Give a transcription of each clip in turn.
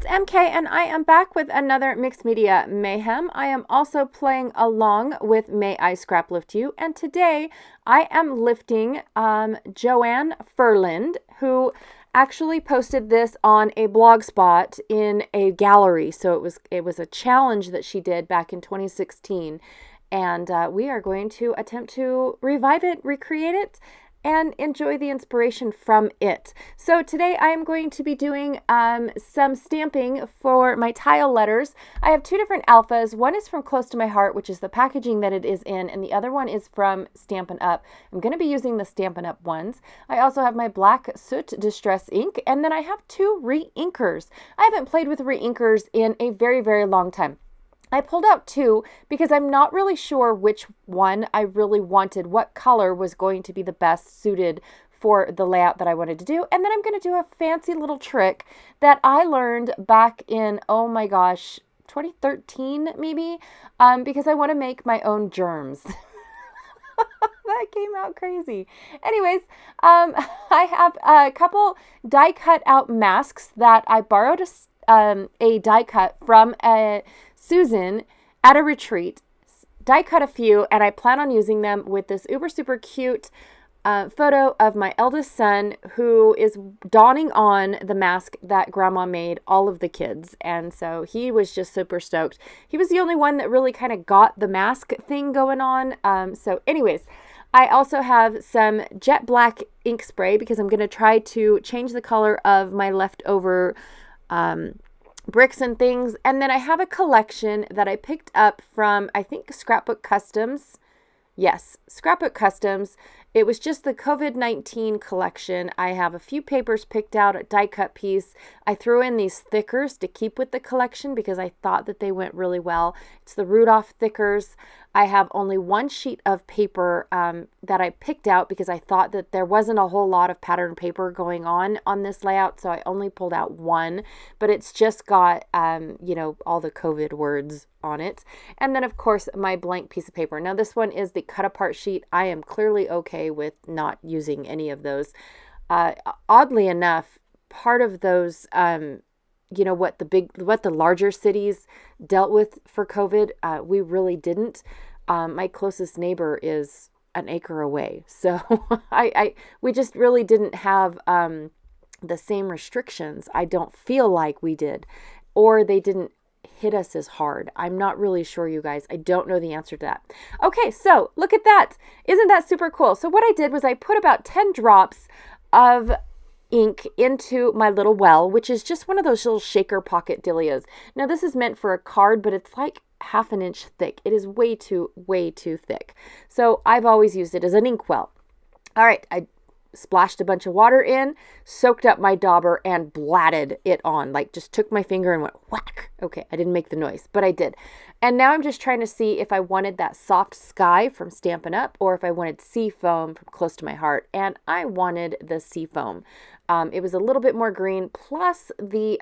MK and I am back with another Mixed Media Mayhem. I am also playing along with May I Scraplift You, and today I am lifting Joanne Furland, who actually posted this on a blog spot in a gallery. So it was a challenge that she did back in 2016, and we are going to attempt to revive it, recreate it, and enjoy the inspiration from it. So today I am going to be doing some stamping for my tile letters. I have two different alphas. One is from Close to My Heart, which is the packaging that it is in, and the other one is from Stampin' Up. I'm going to be using the Stampin' Up ones. I also have my black soot distress ink, and then I have two re-inkers. I haven't played with re-inkers in a very, very long time. I pulled out two because I'm not really sure which one I really wanted, what color was going to be the best suited for the layout that I wanted to do. And then I'm going to do a fancy little trick that I learned back in, oh my gosh, 2013 maybe, because I want to make my own germs. That came out crazy. Anyways, I have a couple die cut out masks that I borrowed a die cut from Susan at a retreat. Die cut a few, and I plan on using them with this uber super cute photo of my eldest son, who is donning on the mask that Grandma made all of the kids. And so he was just super stoked. He was the only one that really kind of got the mask thing going on. So anyways, I also have some jet black ink spray because I'm going to try to change the color of my leftover bricks and things. And then I have a collection that I picked up from, I think, Scrapbook Customs. Yes, Scrapbook Customs. It was just the COVID-19 collection. I have a few papers picked out, a die cut piece. I threw in these thickers to keep with the collection because I thought that they went really well. It's the Rudolph thickers. I have only one sheet of paper that I picked out because I thought that there wasn't a whole lot of pattern paper going on this layout, so I only pulled out one, but it's just got, all the COVID words on it. And then, of course, my blank piece of paper. Now, this one is the cut apart sheet. I am clearly okay with not using any of those. Oddly enough, part of those, what the larger cities dealt with for COVID, we really didn't. My closest neighbor is an acre away, so we just really didn't have the same restrictions. I don't feel like we did, or they didn't hit us as hard. I'm not really sure, you guys. I don't know the answer to that. Okay, so look at that. Isn't that super cool? So what I did was I put about 10 drops of ink into my little well, which is just one of those little shaker pocket dahlias. Now this is meant for a card, but it's like half an inch thick. It is way too thick. So I've always used it as an ink well. All right, I splashed a bunch of water in, soaked up my dauber, and blatted it on. Like, just took my finger and went whack. Okay, I didn't make the noise, but I did. And now I'm just trying to see if I wanted that soft sky from Stampin' Up, or if I wanted sea foam from Close to My Heart. And I wanted the sea foam. It was a little bit more green, plus the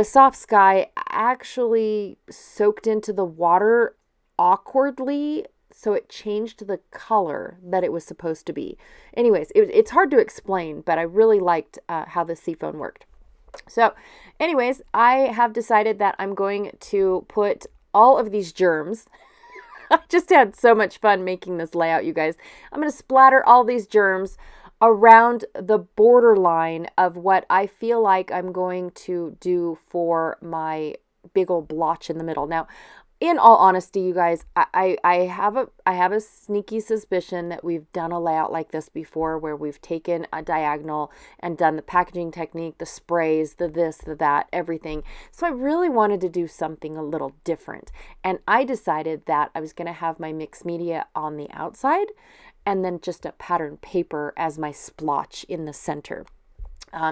soft sky actually soaked into the water awkwardly, so it changed the color that it was supposed to be. Anyways, it's hard to explain, but I really liked how the seafoam worked. So anyways, I have decided that I'm going to put all of these germs. I just had so much fun making this layout, you guys. I'm going to splatter all these germs around the borderline of what I feel like I'm going to do for my big old blotch in the middle. Now, in all honesty, you guys, I have a sneaky suspicion that we've done a layout like this before, where we've taken a diagonal and done the packaging technique, the sprays, the this, the that, everything. So I really wanted to do something a little different. And I decided that I was going to have my mixed media on the outside and then just a pattern paper as my splotch in the center.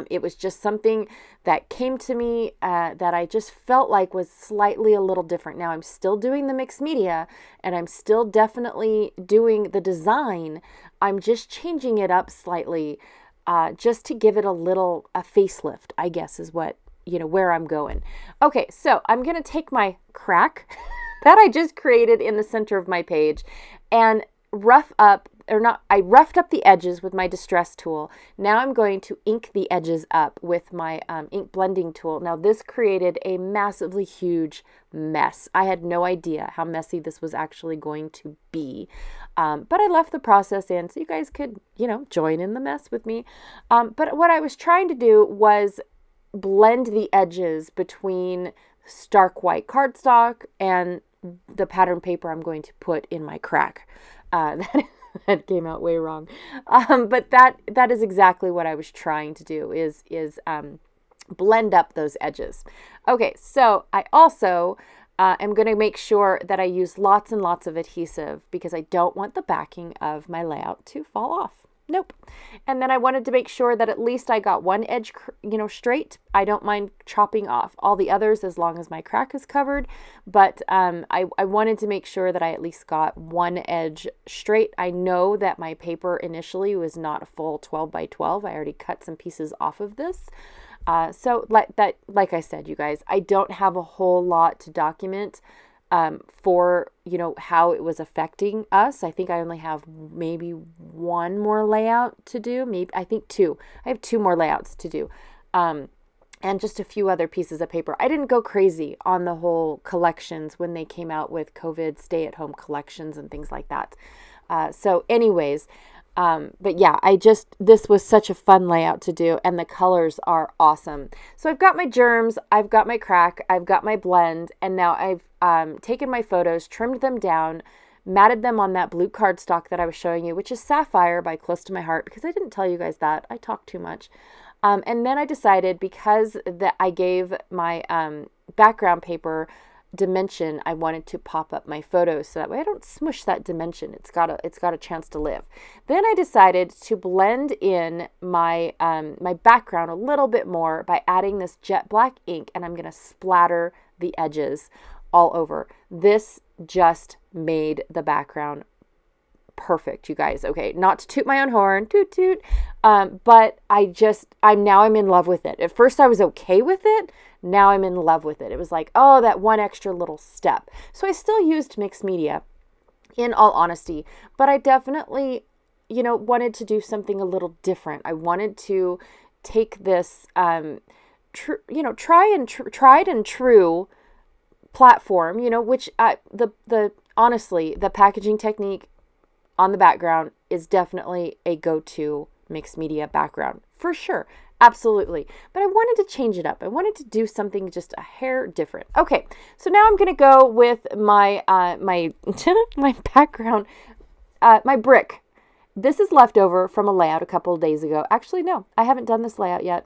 It was just something that came to me that I just felt like was slightly a little different. Now I'm still doing the mixed media and I'm still definitely doing the design. I'm just changing it up slightly just to give it a facelift, I guess is what, where I'm going. Okay, so I'm going to take my crack that I just created in the center of my page and rough up I roughed up the edges with my distress tool. Now I'm going to ink the edges up with my ink blending tool. Now this created a massively huge mess. I had no idea how messy this was actually going to be. But I left the process in so you guys could, join in the mess with me. But what I was trying to do was blend the edges between stark white cardstock and the pattern paper I'm going to put in my crack. That came out way wrong. But that is exactly what I was trying to do is blend up those edges. Okay, so I also am going to make sure that I use lots and lots of adhesive because I don't want the backing of my layout to fall off. Nope. And then I wanted to make sure that at least I got one edge, straight. I don't mind chopping off all the others as long as my crack is covered. But I wanted to make sure that I at least got one edge straight. I know that my paper initially was not a full 12 by 12. I already cut some pieces off of this. So like I said, you guys, I don't have a whole lot to document for, how it was affecting us. I think I only have maybe one more layout to do. I think two. I have two more layouts to do. And just a few other pieces of paper. I didn't go crazy on the whole collections when they came out with COVID stay-at-home collections and things like that. So anyways, but yeah, this was such a fun layout to do and the colors are awesome. So I've got my germs, I've got my crack, I've got my blend, and now I've taken my photos, trimmed them down, matted them on that blue cardstock that I was showing you, which is Sapphire by Close to My Heart, because I didn't tell you guys that. I talk too much. And then I decided because I gave my background paper dimension, I wanted to pop up my photos so that way I don't smush that dimension. It's got a chance to live. Then I decided to blend in my my background a little bit more by adding this jet black ink, and I'm going to splatter the edges all over. This just made the background perfect, you guys. Okay, not to toot my own horn, toot toot, but I'm in love with it. At first I was okay with it. Now I'm in love with it. It was like, oh, that one extra little step. So I still used mixed media, in all honesty, but I definitely, wanted to do something a little different. I wanted to take this, tried and true platform, which honestly, the packaging technique on the background is definitely a go-to mixed media background for sure. Absolutely. But I wanted to change it up. I wanted to do something just a hair different. Okay. So now I'm going to go with my my background, my brick. This is left over from a layout a couple of days ago. Actually, no, I haven't done this layout yet.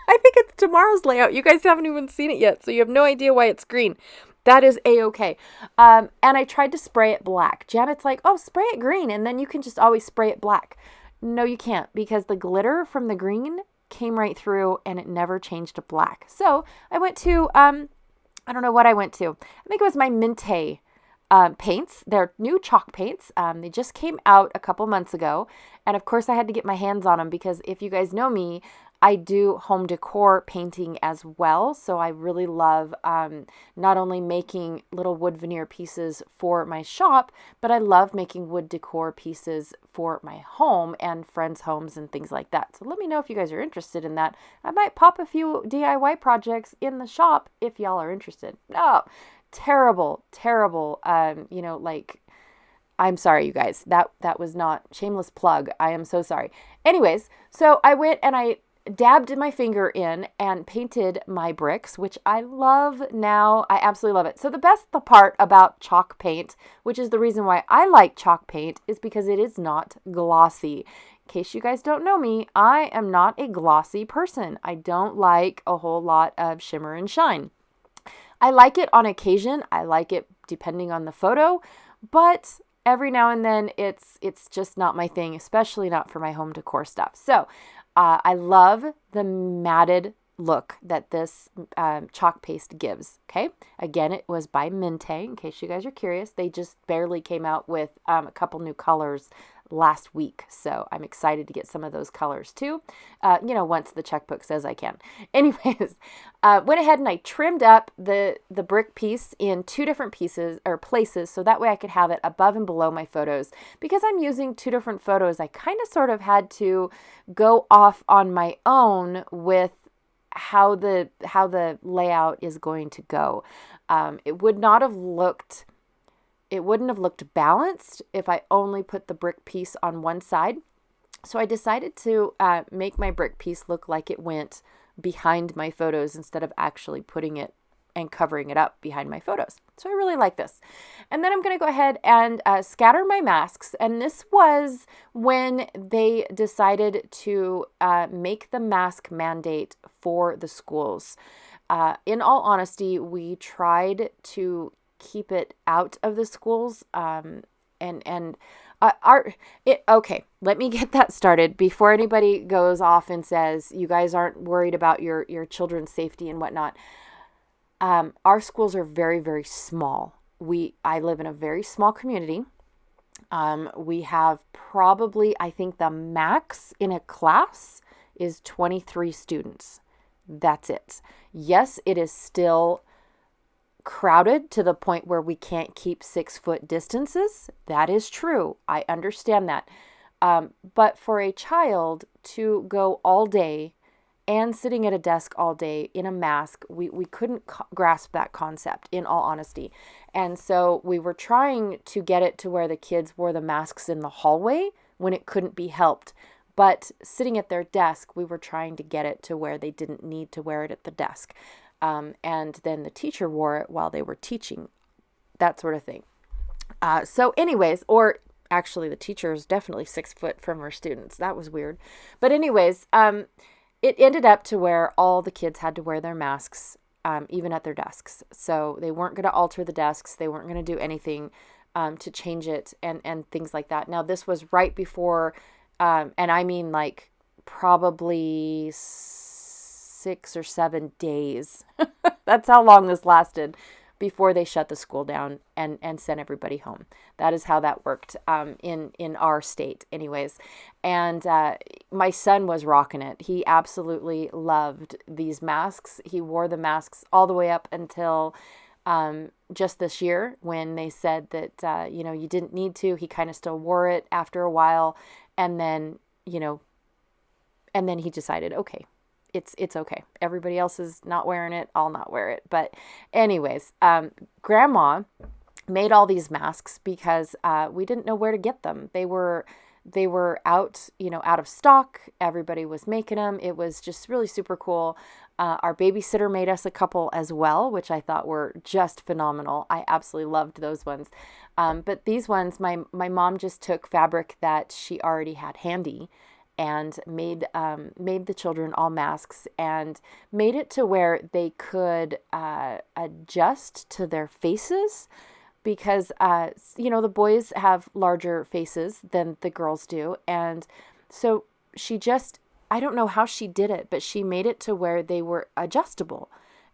I think it's tomorrow's layout. You guys haven't even seen it yet, so you have no idea why it's green. That is A-okay. And I tried to spray it black. Janet's like, oh, spray it green, and then you can just always spray it black. No, you can't, because the glitter from the green came right through and it never changed to black. So I went to, I don't know what I went to. I think it was my Minte paints. They're new chalk paints. They just came out a couple months ago. And of course I had to get my hands on them because if you guys know me, I do home decor painting as well. So I really love not only making little wood veneer pieces for my shop, but I love making wood decor pieces for my home and friends' homes and things like that. So let me know if you guys are interested in that. I might pop a few DIY projects in the shop if y'all are interested. No, terrible. I'm sorry, you guys. That was not shameless plug. I am so sorry. Anyways, so I went and I dabbed my finger in and painted my bricks, which I love now. I absolutely love it. So the best part about chalk paint, which is the reason why I like chalk paint, is because it is not glossy. In case you guys don't know me, I am not a glossy person. I don't like a whole lot of shimmer and shine. I like it on occasion. I like it depending on the photo, but every now and then it's just not my thing, especially not for my home decor stuff. So I love the matted look that this chalk paste gives. Okay. Again, it was by Minte, in case you guys are curious. They just barely came out with a couple new colors last week. So I'm excited to get some of those colors too, once the checkbook says I can. Anyways, went ahead and I trimmed up the brick piece in 2 different pieces or places, so that way I could have it above and below my photos. Because I'm using 2 different photos, I kind of sort of had to go off on my own with how the layout is going to go. It wouldn't have looked balanced if I only put the brick piece on one side. So I decided to make my brick piece look like it went behind my photos instead of actually putting it and covering it up behind my photos. So I really like this. And then I'm going to go ahead and scatter my masks. And this was when they decided to make the mask mandate for the schools. In all honesty, we tried to keep it out of the schools. Okay, let me get that started before anybody goes off and says you guys aren't worried about your children's safety and whatnot. Our schools are very, very small. I live in a very small community. We have probably, I think the max in a class is 23 students. That's it. Yes, it is still crowded to the point where we can't keep 6-foot distances. That is true. I understand that. But for a child to go all day and sitting at a desk all day in a mask, we couldn't grasp that concept, in all honesty. And so we were trying to get it to where the kids wore the masks in the hallway when it couldn't be helped. But sitting at their desk, we were trying to get it to where they didn't need to wear it at the desk. And then the teacher wore it while they were teaching, that sort of thing. So anyways, or actually the teacher is definitely 6 foot from her students. That was weird. But anyways, it ended up to where all the kids had to wear their masks, even at their desks. So they weren't going to alter the desks. They weren't going to do anything to change it and things like that. Now, this was right before, and I mean like probably 6 or 7 days. That's how long this lasted before they shut the school down and sent everybody home. That is how that worked in our state anyways. And my son was rocking it. He absolutely loved these masks. He wore the masks all the way up until just this year when they said that, you didn't need to. He kind of still wore it after a while. And then, and then he decided, okay, it's okay. Everybody else is not wearing it. I'll not wear it. But anyways, Grandma made all these masks because we didn't know where to get them. They were out, out of stock. Everybody was making them. It was just really super cool. Our babysitter made us a couple as well, which I thought were just phenomenal. I absolutely loved those ones. But these ones, my mom just took fabric that she already had handy and made the children all masks and made it to where they could adjust to their faces because, the boys have larger faces than the girls do. And so she just, I don't know how she did it, but she made it to where they were adjustable.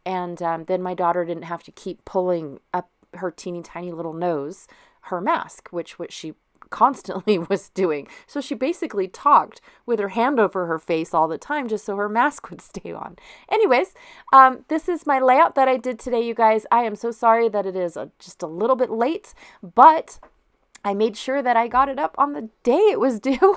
And then my daughter didn't have to keep pulling up her teeny tiny little nose, her mask, which she constantly was doing. So she basically talked with her hand over her face all the time just so her mask would stay on. Anyways, this is my layout that I did today, you guys. I am so sorry that it is just a little bit late, but I made sure that I got it up on the day it was due.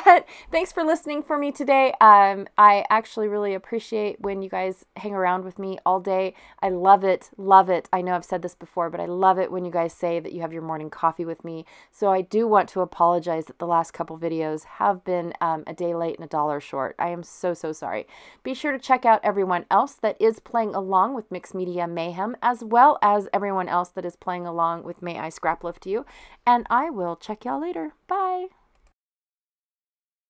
But thanks for listening for me today. I actually really appreciate when you guys hang around with me all day. I love it. Love it. I know I've said this before, but I love it when you guys say that you have your morning coffee with me. So I do want to apologize that the last couple videos have been a day late and $1 short. I am so sorry. Be sure to check out everyone else that is playing along with Mixed Media Mayhem, as well as everyone else that is playing along with May I Scraplift You. And I will check y'all later. Bye.